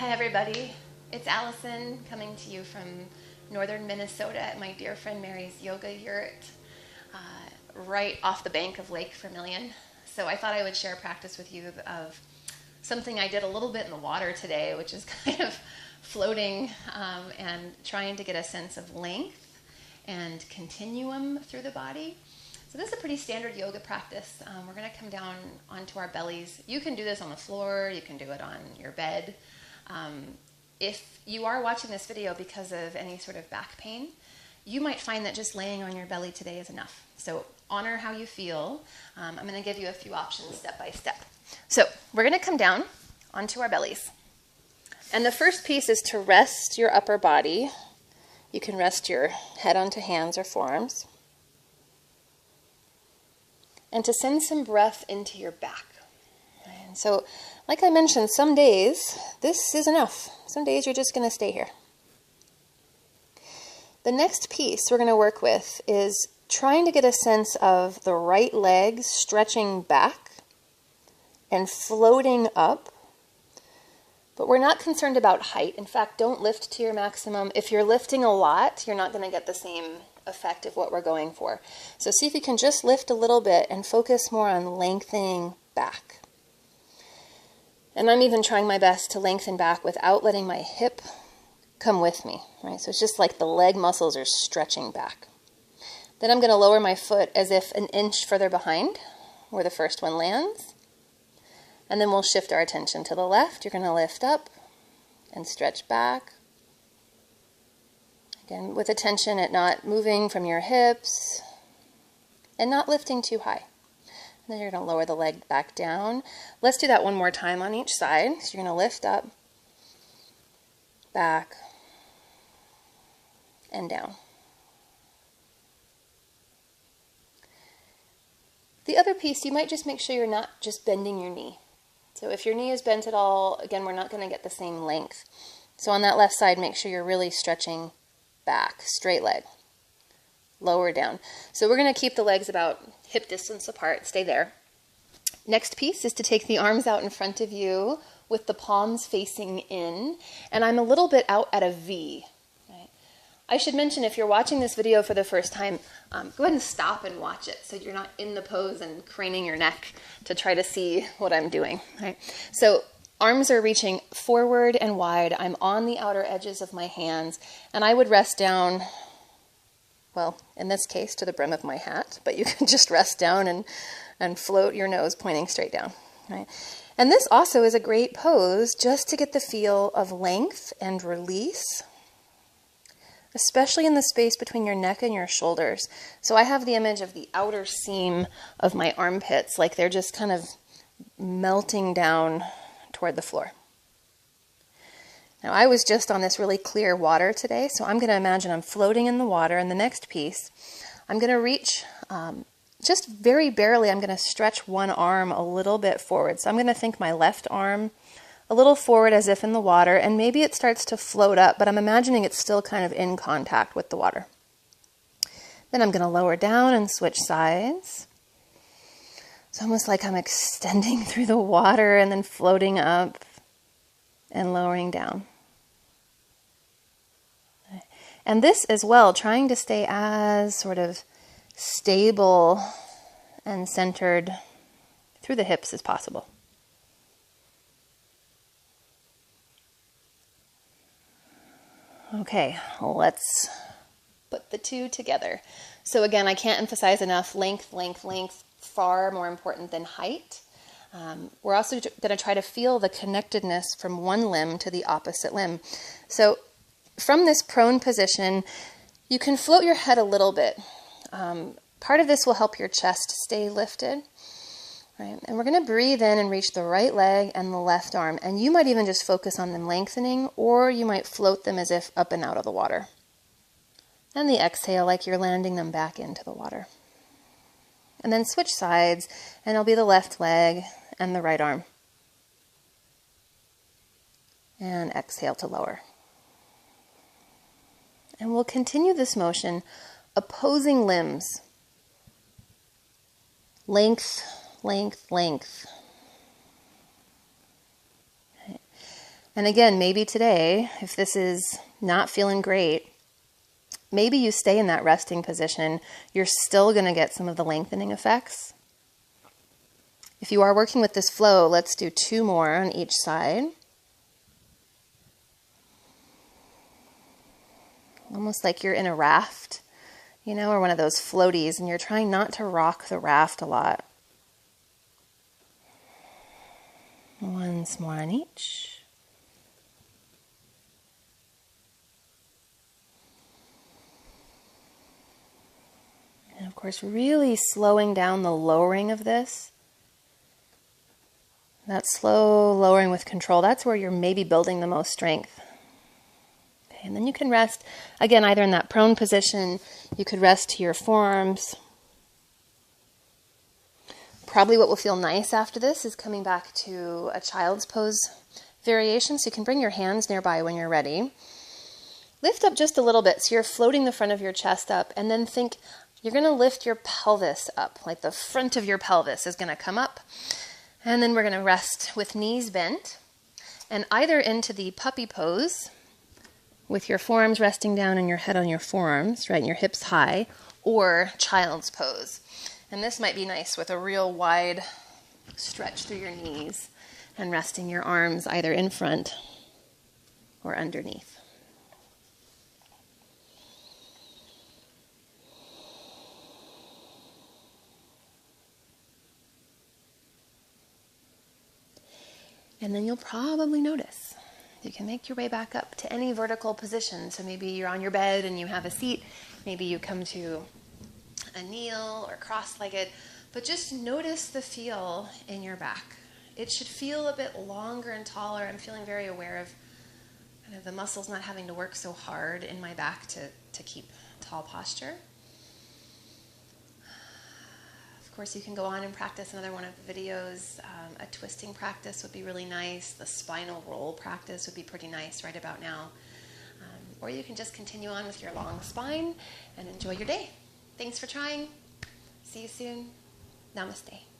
Hi everybody, it's Allison coming to you from northern Minnesota at my dear friend Mary's yoga yurt right off the bank of Lake Vermilion. So I thought I would share a practice with you of something I did a little bit in the water today, which is kind of floating and trying to get a sense of length and continuum through the body. So this is a pretty standard yoga practice. We're going to come down onto our bellies. You can do this on the floor, you can do it on your bed. If you are watching this video because of any sort of back pain, you might find that just laying on your belly today is enough. So honor how you feel. I'm going to give you a few options step by step. So we're going to come down onto our bellies. And the first piece is to rest your upper body. You can rest your head onto hands or forearms. And to send some breath into your back. And so, like I mentioned, some days this is enough. Some days you're just going to stay here. The next piece we're going to work with is trying to get a sense of the right leg stretching back and floating up. But we're not concerned about height. In fact, don't lift to your maximum. If you're lifting a lot, you're not going to get the same effect of what we're going for. So see if you can just lift a little bit and focus more on lengthening back. And I'm even trying my best to lengthen back without letting my hip come with me, right? So it's just like the leg muscles are stretching back. Then I'm going to lower my foot as if an inch further behind where the first one lands. And then we'll shift our attention to the left. You're going to lift up and stretch back. Again, with attention at not moving from your hips and not lifting too high. And then you're going to lower the leg back down. Let's do that one more time on each side. So you're going to lift up, back, and down. The other piece, you might just make sure you're not just bending your knee. So if your knee is bent at all, again, we're not going to get the same length. So on that left side, make sure you're really stretching back, straight leg, lower down. So we're going to keep the legs about hip distance apart, stay there. Next piece is to take the arms out in front of you with the palms facing in, and I'm a little bit out at a V. Right? I should mention, if you're watching this video for the first time, go ahead and stop and watch it so you're not in the pose and craning your neck to try to see what I'm doing. Right? So arms are reaching forward and wide. I'm on the outer edges of my hands, and I would rest down, well, in this case, to the brim of my hat, but you can just rest down and float your nose pointing straight down. Right? And this also is a great pose just to get the feel of length and release, especially in the space between your neck and your shoulders. So I have the image of the outer seam of my armpits, like they're just kind of melting down toward the floor. Now, I was just on this really clear water today, so I'm going to imagine I'm floating in the water. And the next piece, I'm going to reach, just very barely, I'm going to stretch one arm a little bit forward. So I'm going to think my left arm a little forward as if in the water, and maybe it starts to float up, but I'm imagining it's still kind of in contact with the water. Then I'm going to lower down and switch sides. It's almost like I'm extending through the water and then floating up and lowering down. And this as well, trying to stay as sort of stable and centered through the hips as possible. Okay, let's put the two together. So again, I can't emphasize enough, length, length, length, far more important than height. We're also going to try to feel the connectedness from one limb to the opposite limb. So from this prone position, you can float your head a little bit. Part of this will help your chest stay lifted. Right? And we're going to breathe in and reach the right leg and the left arm. And you might even just focus on them lengthening, or you might float them as if up and out of the water. And the exhale like you're landing them back into the water. And then switch sides, and it'll be the left leg and the right arm. And exhale to lower. And we'll continue this motion, opposing limbs. Length, length, length. And again, maybe today, if this is not feeling great, maybe you stay in that resting position. You're still going to get some of the lengthening effects. If you are working with this flow, let's do 2 more on each side. Almost like you're in a raft, you know, or one of those floaties, and you're trying not to rock the raft a lot. Once more on each. And of course, really slowing down the lowering of this. That slow lowering with control, that's where you're maybe building the most strength. Okay, and then you can rest, again, either in that prone position, you could rest to your forearms. Probably what will feel nice after this is coming back to a child's pose variation, so you can bring your hands nearby when you're ready. Lift up just a little bit, so you're floating the front of your chest up, and then think you're going to lift your pelvis up, like the front of your pelvis is going to come up. And then we're going to rest with knees bent and either into the puppy pose with your forearms resting down and your head on your forearms, right, and your hips high, or child's pose. And this might be nice with a real wide stretch through your knees and resting your arms either in front or underneath. And then you'll probably notice you can make your way back up to any vertical position. So maybe you're on your bed and you have a seat. Maybe you come to a kneel or cross-legged. But just notice the feel in your back. It should feel a bit longer and taller. I'm feeling very aware of kind of the muscles not having to work so hard in my back to keep tall posture. Of course, you can go on and practice another one of the videos. A twisting practice would be really nice. The spinal roll practice would be pretty nice right about now. Or you can just continue on with your long spine and enjoy your day. Thanks for trying. See you soon. Namaste.